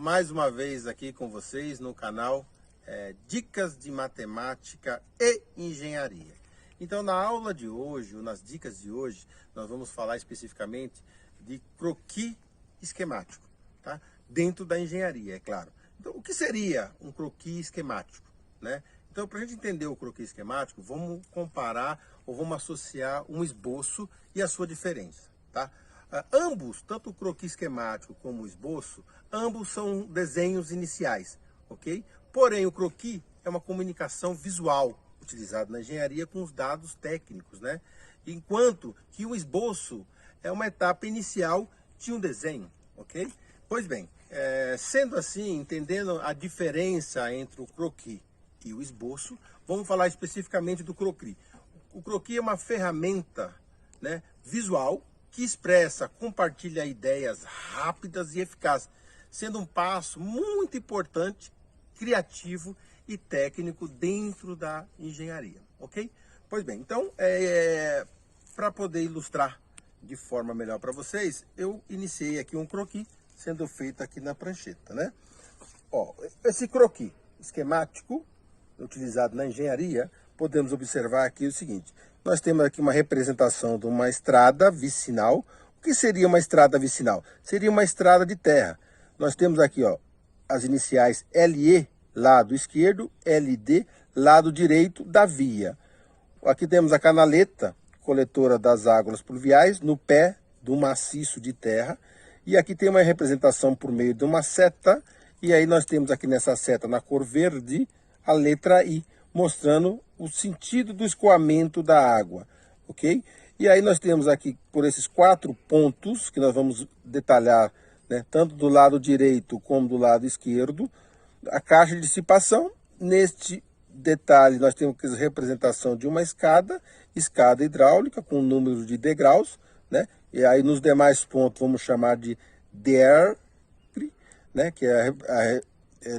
mais uma vez aqui com vocês no canal Dicas de Matemática e Engenharia. Então, na aula de hoje, ou nas dicas de hoje, nós vamos falar especificamente de croquis esquemático, tá? Dentro da engenharia, é claro. Então, o que seria um croquis esquemático, né? Então, para a gente entender o croquis esquemático, vamos comparar ou vamos associar um esboço e a sua diferença, tá? Ambos, tanto o croquis esquemático como o esboço, ambos são desenhos iniciais, ok? Porém, o croquis é uma comunicação visual utilizada na engenharia com os dados técnicos, né? Enquanto que o esboço é uma etapa inicial de um desenho, ok? Pois bem, sendo assim, entendendo a diferença entre o croquis e o esboço, vamos falar especificamente do croquis. O croquis é uma ferramenta, né, visual que expressa, compartilha ideias rápidas e eficazes, sendo um passo muito importante, criativo e técnico dentro da engenharia, ok? Pois bem, então, para poder ilustrar de forma melhor para vocês, eu iniciei aqui um croquis sendo feito aqui na prancheta, né? Ó, esse croquis esquemático utilizado na engenharia, podemos observar aqui o seguinte: nós temos aqui uma representação de uma estrada vicinal. O que seria uma estrada vicinal? Seria uma estrada de terra. Nós temos aqui, ó, as iniciais LE, lado esquerdo, LD, lado direito da via. Aqui temos a canaleta, coletora das águas pluviais, no pé do maciço de terra. E aqui tem uma representação por meio de uma seta. E aí nós temos aqui nessa seta, na cor verde, a letra I, mostrando o sentido do escoamento da água, ok? E aí nós temos aqui, por esses 4 pontos, que nós vamos detalhar, né, tanto do lado direito como do lado esquerdo, a caixa de dissipação. Neste detalhe nós temos a representação de uma escada hidráulica com número de degraus, né? E aí nos demais pontos vamos chamar de derre, né, que é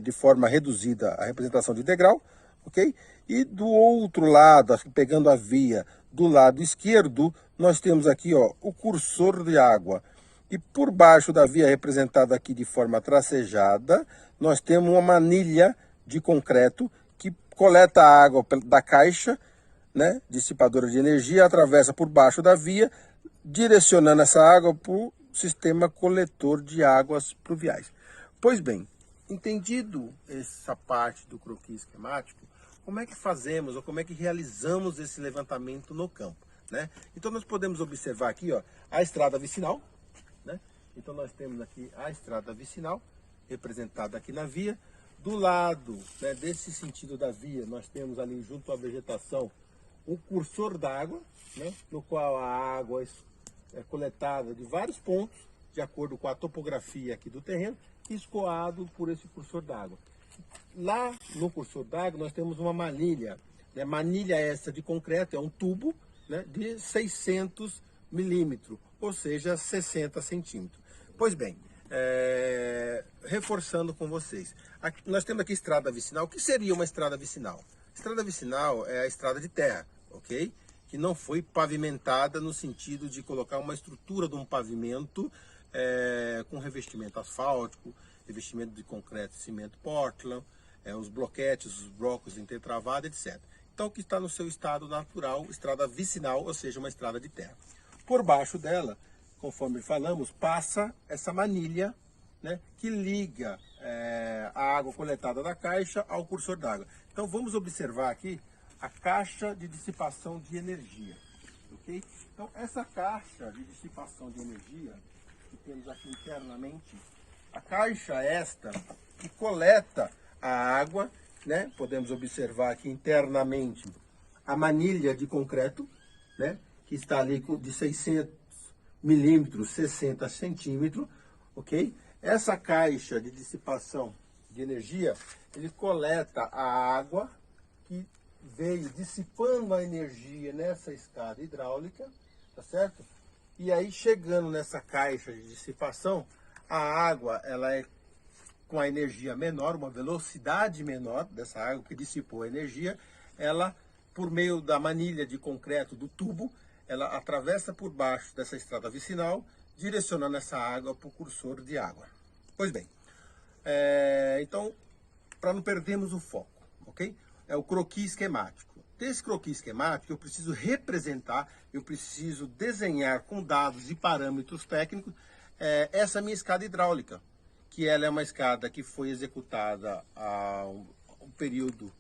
de forma reduzida a representação de degrau, ok? E do outro lado, pegando a via do lado esquerdo, nós temos aqui, ó, o cursor de água. E por baixo da via, representada aqui de forma tracejada, nós temos uma manilha de concreto que coleta a água da caixa, né, dissipadora de energia, atravessa por baixo da via, direcionando essa água para o sistema coletor de águas pluviais. Pois bem, entendido essa parte do croquis esquemático, como é que fazemos ou como é que realizamos esse levantamento no campo, né? Então nós podemos observar aqui, ó, a estrada vicinal, né? Então nós temos aqui a estrada vicinal representada aqui na via. Do lado, né, desse sentido da via, nós temos ali junto à vegetação um cursor d'água, né, no qual a água é coletada de vários pontos, de acordo com a topografia aqui do terreno, escoado por esse cursor d'água. Lá no cursor d'água nós temos uma manilha, né? Manilha essa de concreto, é um tubo, né, de 600 milímetros, ou seja, 60 centímetros. Pois bem, reforçando com vocês, nós temos aqui estrada vicinal. O que seria uma estrada vicinal? Estrada vicinal é a estrada de terra, ok? Que não foi pavimentada no sentido de colocar uma estrutura de um pavimento com revestimento asfáltico, revestimento de concreto, cimento Portland, os bloquetes, os blocos intertravados, etc. Então, o que está no seu estado natural, estrada vicinal, ou seja, uma estrada de terra. Por baixo dela, conforme falamos, passa essa manilha, né, que liga a água coletada da caixa ao cursor d'água. Então, vamos observar aqui a caixa de dissipação de energia, ok? Então, essa caixa de dissipação de energia que temos aqui internamente, a caixa esta que coleta a água, né? Podemos observar aqui internamente a manilha de concreto, né, que está ali de 600 milímetros, 60 centímetros, ok? Essa caixa de dissipação de energia, ele coleta a água que veio dissipando a energia nessa escada hidráulica, tá certo? E aí, chegando nessa caixa de dissipação, a água, ela é com a energia menor, uma velocidade menor dessa água que dissipou a energia, ela, por meio da manilha de concreto do tubo, ela atravessa por baixo dessa estrada vicinal, direcionando essa água para o cursor de água. Pois bem, Então, para não perdermos o foco, ok? É o croquis esquemático. Desse croquis esquemático, eu preciso representar, eu preciso desenhar com dados e parâmetros técnicos essa minha escada hidráulica, que ela é uma escada que foi executada há um período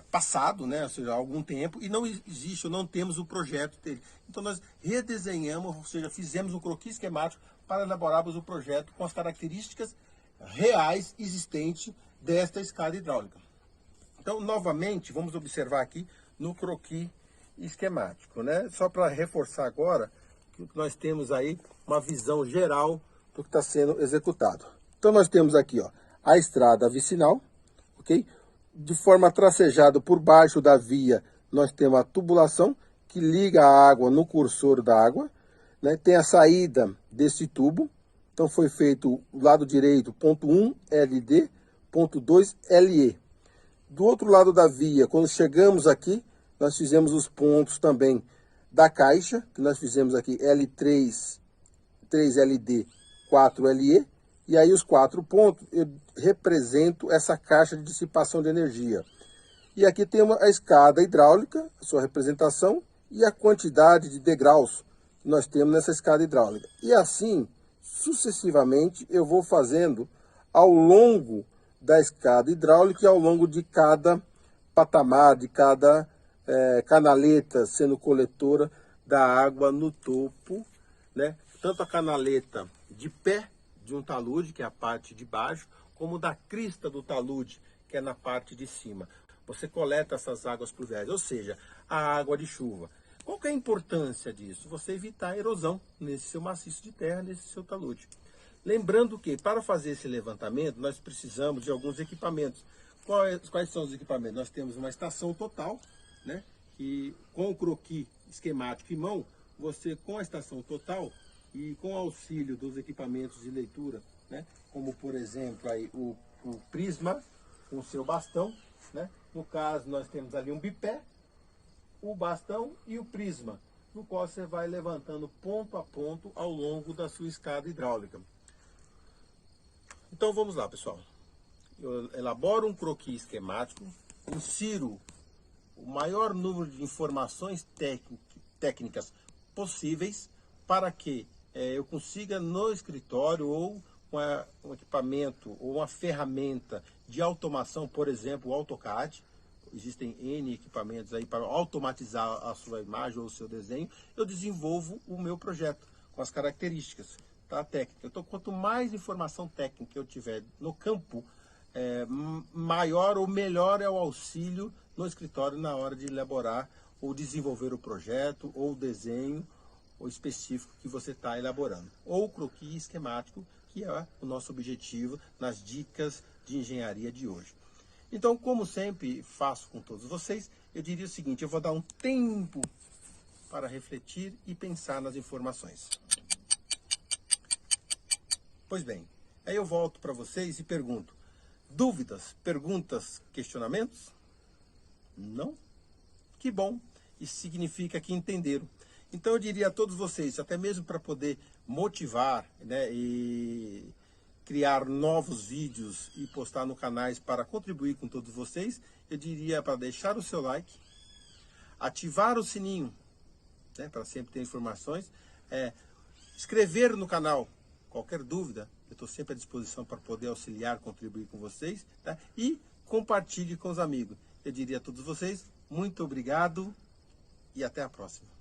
passado, né? Ou seja, há algum tempo, e não existe, ou não temos o projeto dele. Então nós redesenhamos, ou seja, fizemos um croquis esquemático para elaborarmos o projeto com as características reais existentes desta escada hidráulica. Então, novamente, vamos observar aqui no croquis esquemático, né? Só para reforçar agora que nós temos aí uma visão geral do que está sendo executado. Então, nós temos aqui, ó, a estrada vicinal, ok? De forma tracejada por baixo da via, nós temos a tubulação que liga a água no cursor da água, né? Tem a saída desse tubo. Então, foi feito o lado direito, ponto 1, LD, ponto 2, LE. Do outro lado da via, quando chegamos aqui, nós fizemos os pontos também da caixa, que nós fizemos aqui L3, 3LD, 4LE, e aí os 4 pontos eu represento essa caixa de dissipação de energia. E aqui tem a escada hidráulica, a sua representação, e a quantidade de degraus que nós temos nessa escada hidráulica. E assim, sucessivamente, eu vou fazendo ao longo da escada hidráulica e ao longo de cada patamar, de cada canaleta sendo coletora da água no topo, né? Tanto a canaleta de pé de um talude, que é a parte de baixo, como da crista do talude, que é na parte de cima. Você coleta essas águas pluviais, ou seja, a água de chuva. Qual que é a importância disso? Você evitar a erosão nesse seu maciço de terra, nesse seu talude. Lembrando que, para fazer esse levantamento, nós precisamos de alguns equipamentos. Quais são os equipamentos? Nós temos uma estação total, né? E com o croquis esquemático em mão, você, com a estação total e com o auxílio dos equipamentos de leitura, né? Como, por exemplo, aí, o prisma com o seu bastão, né? No caso, nós temos ali um bipé, o bastão e o prisma, no qual você vai levantando ponto a ponto ao longo da sua escada hidráulica. Então vamos lá, pessoal. Eu elaboro um croquis esquemático, insiro o maior número de informações técnicas possíveis para que eu consiga no escritório ou com um equipamento ou uma ferramenta de automação, por exemplo, o AutoCAD. Existem N equipamentos aí para automatizar a sua imagem ou o seu desenho. Eu desenvolvo o meu projeto com as características, tá, técnica. Então, quanto mais informação técnica eu tiver no campo, maior ou melhor é o auxílio no escritório na hora de elaborar ou desenvolver o projeto ou o desenho ou específico que você está elaborando. Ou o croquis esquemático, que é o nosso objetivo nas dicas de engenharia de hoje. Então, como sempre faço com todos vocês, eu diria o seguinte: eu vou dar um tempo para refletir e pensar nas informações. Pois bem, aí eu volto para vocês e pergunto: dúvidas, perguntas, questionamentos? Não? Que bom! Isso significa que entenderam. Então eu diria a todos vocês, até mesmo para poder motivar, né, e criar novos vídeos e postar no canais para contribuir com todos vocês, eu diria para deixar o seu like, ativar o sininho, né, para sempre ter informações, inscrever no canal. Qualquer dúvida, eu estou sempre à disposição para poder auxiliar, contribuir com vocês, tá? E compartilhe com os amigos. Eu diria a todos vocês, muito obrigado e até a próxima.